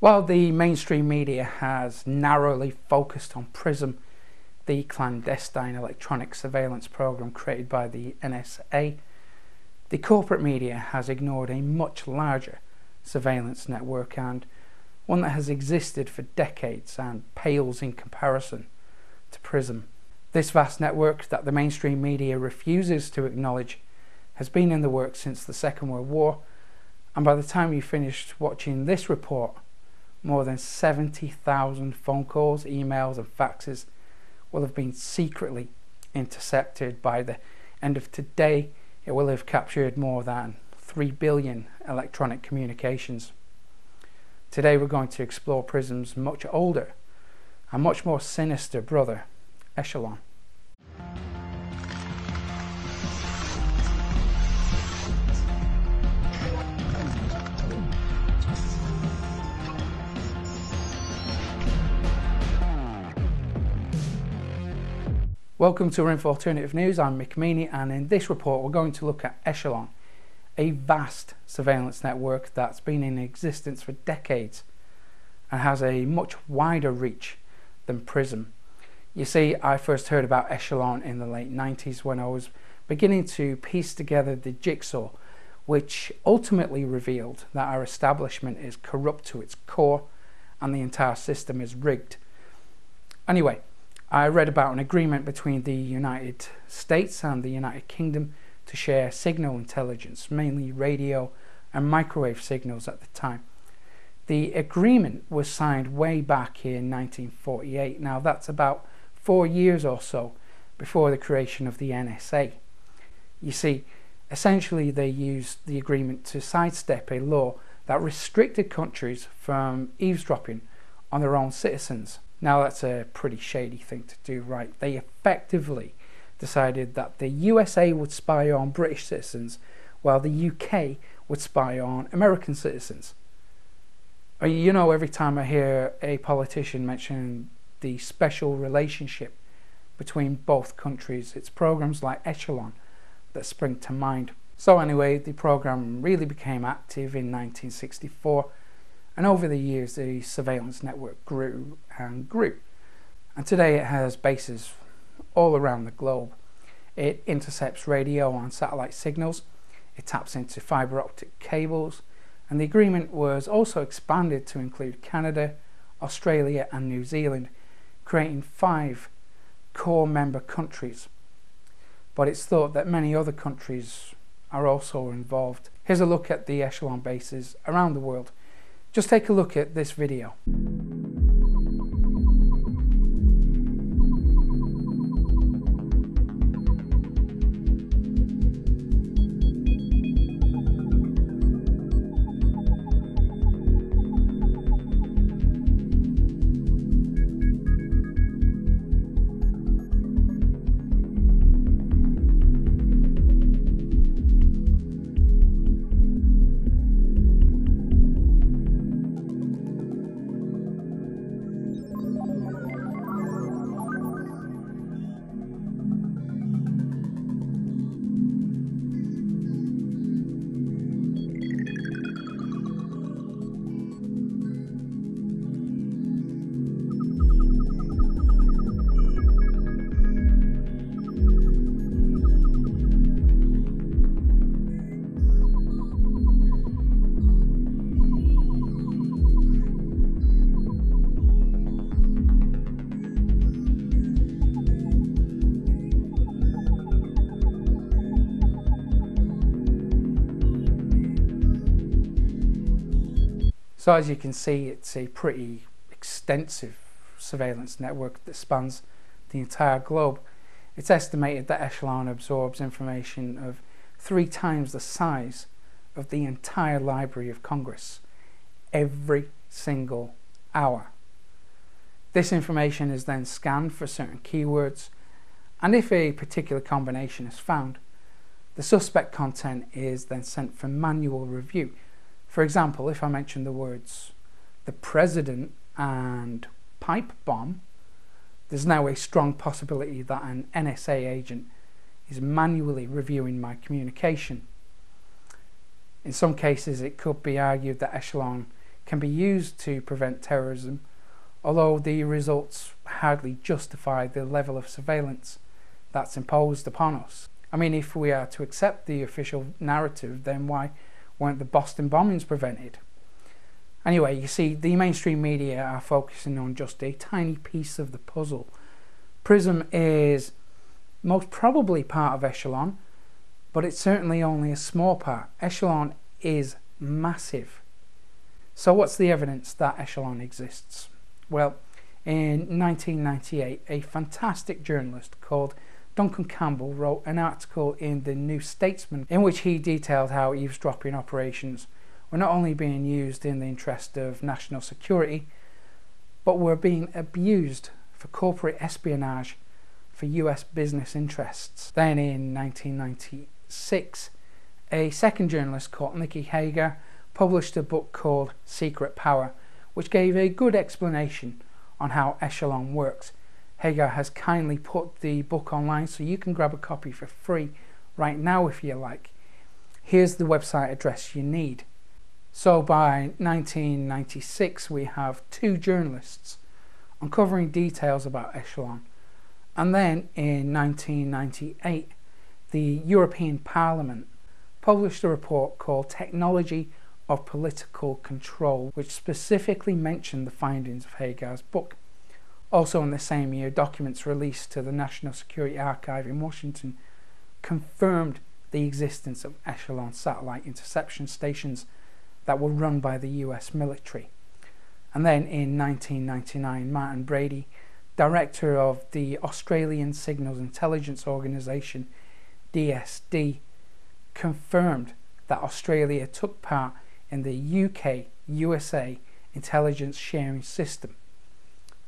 While the mainstream media has narrowly focused on PRISM, the clandestine electronic surveillance program created by the NSA, the corporate media has ignored a much larger surveillance network, and one that has existed for decades and pales in comparison to PRISM. This vast network that the mainstream media refuses to acknowledge has been in the works since the Second World War, and by the time you finished watching this report, more than 70,000 phone calls, emails and faxes will have been secretly intercepted. By the end of today, it will have captured more than 3 billion electronic communications. Today we're going to explore PRISM's much older and much more sinister brother, Echelon. Welcome to RINF Alternative News. I'm Mick Meaney, and in this report we're going to look at Echelon, a vast surveillance network that's been in existence for decades and has a much wider reach than PRISM. You see, I first heard about Echelon in the late 90s when I was beginning to piece together the jigsaw, which ultimately revealed that our establishment is corrupt to its core and the entire system is rigged. Anyway, I read about an agreement between the United States and the United Kingdom to share signal intelligence, mainly radio and microwave signals at the time. The agreement was signed way back in 1948. Now that's about 4 years or so before the creation of the NSA. You see, essentially they used the agreement to sidestep a law that restricted countries from eavesdropping on their own citizens. Now that's a pretty shady thing to do, right? They effectively decided that the USA would spy on British citizens while the UK would spy on American citizens. You know, every time I hear a politician mention the special relationship between both countries, it's programs like Echelon that spring to mind. So anyway, the program really became active in 1964. And over the years, the surveillance network grew and grew. And today it has bases all around the globe. It intercepts radio and satellite signals. It taps into fiber optic cables. And the agreement was also expanded to include Canada, Australia and New Zealand, creating 5 core member countries. But it's thought that many other countries are also involved. Here's a look at the Echelon bases around the world. Just take a look at this video. So as you can see, it's a pretty extensive surveillance network that spans the entire globe. It's estimated that Echelon absorbs information of 3 times the size of the entire Library of Congress every single hour. This information is then scanned for certain keywords, and if a particular combination is found, the suspect content is then sent for manual review. For example, if I mention the words the president and pipe bomb, there's now a strong possibility that an NSA agent is manually reviewing my communication. In some cases, it could be argued that Echelon can be used to prevent terrorism, although the results hardly justify the level of surveillance that's imposed upon us. I mean, if we are to accept the official narrative, then why weren't the Boston bombings prevented? Anyway, you see, the mainstream media are focusing on just a tiny piece of the puzzle. PRISM is most probably part of Echelon, but it's certainly only a small part. Echelon is massive. So what's the evidence that Echelon exists? Well, in 1998, a fantastic journalist called Duncan Campbell wrote an article in the New Statesman in which he detailed how eavesdropping operations were not only being used in the interest of national security, but were being abused for corporate espionage for US business interests. Then in 1996, a second journalist called Nikki Hager published a book called Secret Power, which gave a good explanation on how Echelon works. Hager has kindly put the book online so you can grab a copy for free right now if you like. Here's the website address you need. So by 1996 we have two journalists uncovering details about Echelon. And then in 1998 the European Parliament published a report called Technology of Political Control, which specifically mentioned the findings of Hager's book. Also in the same year, documents released to the National Security Archive in Washington confirmed the existence of Echelon satellite interception stations that were run by the US military. And then in 1999, Martin Brady, director of the Australian Signals Intelligence Organisation, DSD, confirmed that Australia took part in the UK-USA intelligence sharing system.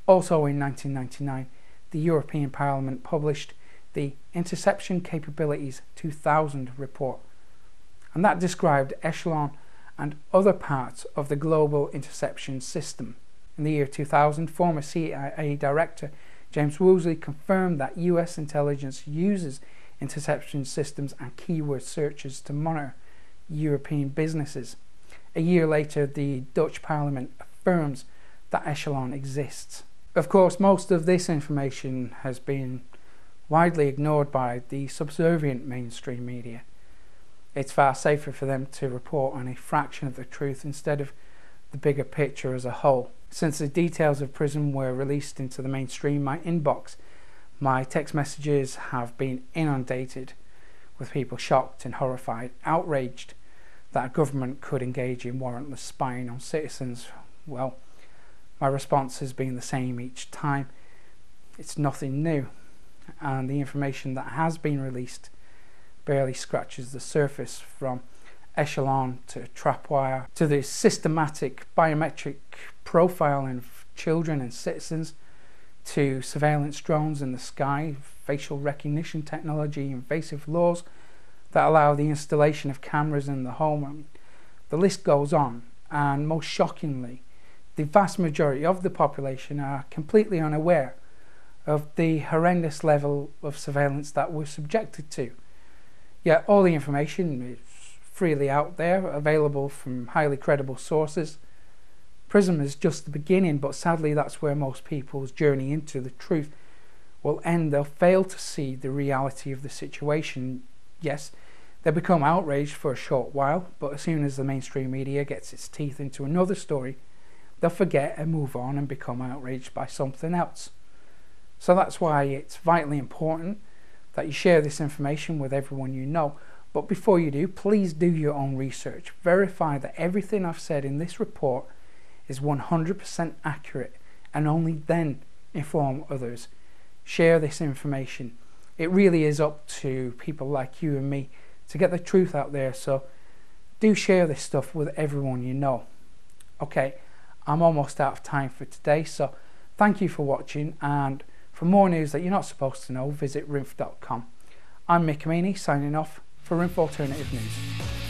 Also in 1999, the European Parliament published the Interception Capabilities 2000 report, and that described Echelon and other parts of the global interception system. In the year 2000, former CIA Director James Woolsey confirmed that US intelligence uses interception systems and keyword searches to monitor European businesses. A year later, the Dutch Parliament affirms that Echelon exists. Of course, most of this information has been widely ignored by the subservient mainstream media. It's far safer for them to report on a fraction of the truth instead of the bigger picture as a whole. Since the details of PRISM were released into the mainstream, my inbox, my text messages have been inundated with people shocked and horrified, outraged that a government could engage in warrantless spying on citizens. Well, my response has been the same each time. It's nothing new, and the information that has been released barely scratches the surface, from Echelon to Trapwire to the systematic biometric profiling of children and citizens, to surveillance drones in the sky, facial recognition technology, invasive laws that allow the installation of cameras in the home. I mean, the list goes on, and most shockingly, the vast majority of the population are completely unaware of the horrendous level of surveillance that we're subjected to. Yet all the information is freely out there, available from highly credible sources. PRISM is just the beginning, but sadly that's where most people's journey into the truth will end. They'll fail to see the reality of the situation. Yes, they become outraged for a short while, but as soon as the mainstream media gets its teeth into another story, they'll forget and move on and become outraged by something else. So that's why it's vitally important that you share this information with everyone you know. But before you do, please do your own research. Verify that everything I've said in this report is 100% accurate, and only then inform others. Share this information. It really is up to people like you and me to get the truth out there, so do share this stuff with everyone you know. Okay, I'm almost out of time for today, so thank you for watching, and for more news that you're not supposed to know, visit rinf.com. I'm Mick Meaney, signing off for RINF Alternative News.